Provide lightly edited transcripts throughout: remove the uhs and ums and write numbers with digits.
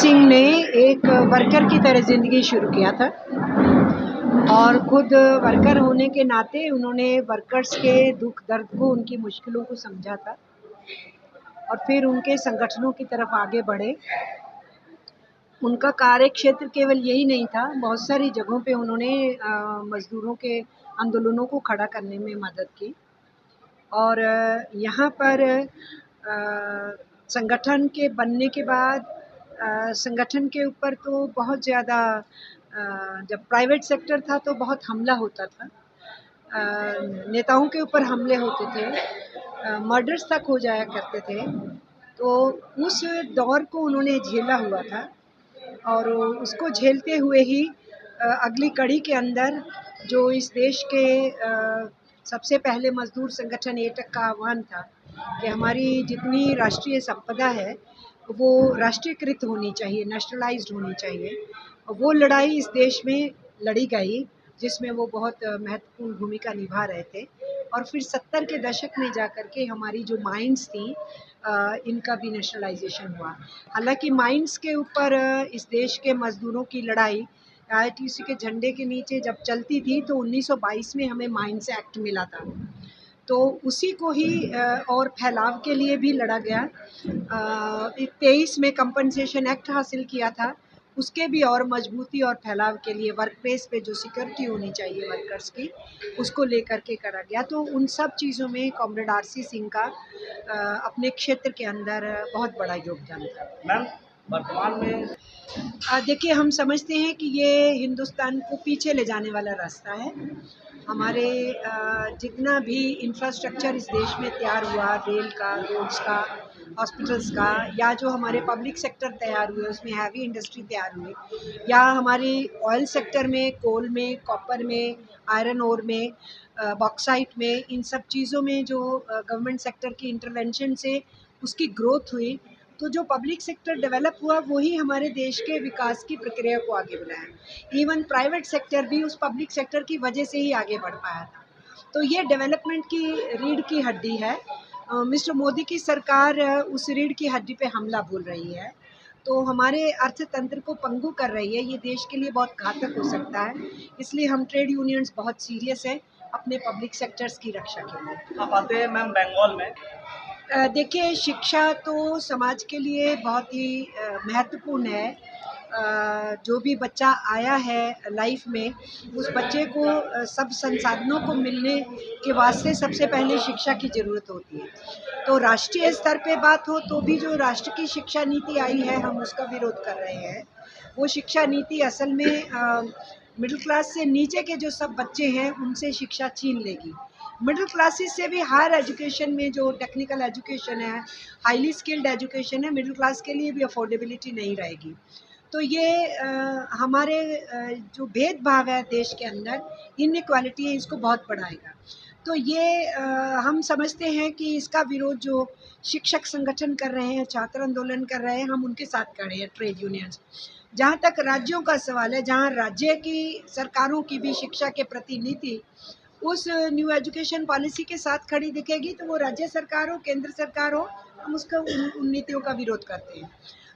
सिंह ने एक वर्कर की तरह ज़िंदगी शुरू किया था और खुद वर्कर होने के नाते उन्होंने वर्कर्स के दुख दर्द को, उनकी मुश्किलों को समझा था और फिर उनके संगठनों की तरफ आगे बढ़े। उनका कार्य क्षेत्र केवल यही नहीं था, बहुत सारी जगहों पे उन्होंने मज़दूरों के आंदोलनों को खड़ा करने में मदद की और यहाँ पर संगठन के बनने के बाद संगठन के ऊपर तो बहुत ज़्यादा जब प्राइवेट सेक्टर था तो बहुत हमला होता था, नेताओं के ऊपर हमले होते थे, मर्डर्स तक हो जाया करते थे। तो उस दौर को उन्होंने झेला हुआ था और उसको झेलते हुए ही अगली कड़ी के अंदर जो इस देश के सबसे पहले मजदूर संगठन एटक का आह्वान था कि हमारी जितनी राष्ट्रीय संपदा है वो राष्ट्रीयकृत होनी चाहिए, नेशनलाइज्ड होनी चाहिए। वो लड़ाई इस देश में लड़ी गई जिसमें वो बहुत महत्वपूर्ण भूमिका निभा रहे थे और फिर 70 के दशक में जाकर के हमारी जो माइंस थी इनका भी नेशनलाइजेशन हुआ। हालांकि माइंस के ऊपर इस देश के मजदूरों की लड़ाई आईटीसी के झंडे के नीचे जब चलती थी तो 1922 में हमें माइंस एक्ट मिला था, तो उसी को ही और फैलाव के लिए भी लड़ा गया। 23 में कंपनसेशन एक्ट हासिल किया था, उसके भी और मजबूती और फैलाव के लिए वर्क प्लेस पे जो सिक्योरिटी होनी चाहिए वर्कर्स की, उसको लेकर के करा गया। तो उन सब चीज़ों में कॉमरेड आरसी सिंह का अपने क्षेत्र के अंदर बहुत बड़ा योगदान था। मैम, वर्तमान में देखिए, हम समझते हैं कि ये हिंदुस्तान को पीछे ले जाने वाला रास्ता है। हमारे जितना भी इंफ्रास्ट्रक्चर इस देश में तैयार हुआ, रेल का, रोड्स का, हॉस्पिटल्स का, या जो हमारे पब्लिक सेक्टर तैयार हुए उसमें हैवी इंडस्ट्री तैयार हुई, या हमारी ऑयल सेक्टर में, कोल में, कॉपर में, आयरन ओर में, बॉक्साइट में, इन सब चीज़ों में जो गवर्नमेंट सेक्टर की इंटरवेंशन से उसकी ग्रोथ हुई, तो जो पब्लिक सेक्टर डेवलप हुआ वही हमारे देश के विकास की प्रक्रिया को आगे बढ़ाया। इवन प्राइवेट सेक्टर भी उस पब्लिक सेक्टर की वजह से ही आगे बढ़ पाया था। तो ये डेवलपमेंट की रीढ़ की हड्डी है। मिस्टर मोदी की सरकार उस रीढ़ की हड्डी पे हमला बोल रही है, तो हमारे अर्थतंत्र को पंगु कर रही है। ये देश के लिए बहुत घातक हो सकता है, इसलिए हम ट्रेड यूनियंस बहुत सीरियस हैं अपने पब्लिक सेक्टर्स की रक्षा के लिए। आप आते हैं मैम बंगाल में। देखिए, शिक्षा तो समाज के लिए बहुत ही महत्वपूर्ण है। जो भी बच्चा आया है लाइफ में, उस बच्चे को सब संसाधनों को मिलने के वास्ते सबसे पहले शिक्षा की ज़रूरत होती है। तो राष्ट्रीय स्तर पे बात हो तो भी जो राष्ट्र की शिक्षा नीति आई है, हम उसका विरोध कर रहे हैं। वो शिक्षा नीति असल में मिडिल क्लास से नीचे के जो सब बच्चे हैं उनसे शिक्षा छीन लेगी। मिडिल क्लासेस से भी हायर एजुकेशन में जो टेक्निकल एजुकेशन है, हाईली स्किल्ड एजुकेशन है, मिडिल क्लास के लिए भी अफोर्डेबिलिटी नहीं रहेगी। तो ये हमारे जो भेदभाव है देश के अंदर, इनइक्वालिटी है, इसको बहुत बढ़ाएगा। तो ये हम समझते हैं कि इसका विरोध जो शिक्षक संगठन कर रहे हैं, छात्र आंदोलन कर रहे हैं, हम उनके साथ खड़े हैं, ट्रेड यूनियंस। जहाँ तक राज्यों का सवाल है, जहाँ राज्य की सरकारों की भी शिक्षा के प्रति नीति उस न्यू एजुकेशन पॉलिसी के साथ खड़ी दिखेगी, तो वो राज्य सरकार हो, केंद्र सरकार हो, हम उसका उन नीतियों का विरोध करते हैं।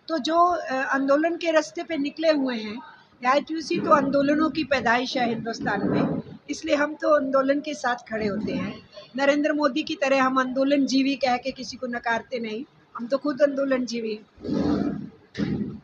तो जो आंदोलन के रास्ते पे निकले हुए हैं, आईटीयूसी तो आंदोलनों की पैदाइश है हिंदुस्तान में, इसलिए हम तो आंदोलन के साथ खड़े होते हैं। नरेंद्र मोदी की तरह हम आंदोलन जीवी कह के किसी को नकारते नहीं, हम तो खुद आंदोलन जीवी हैं।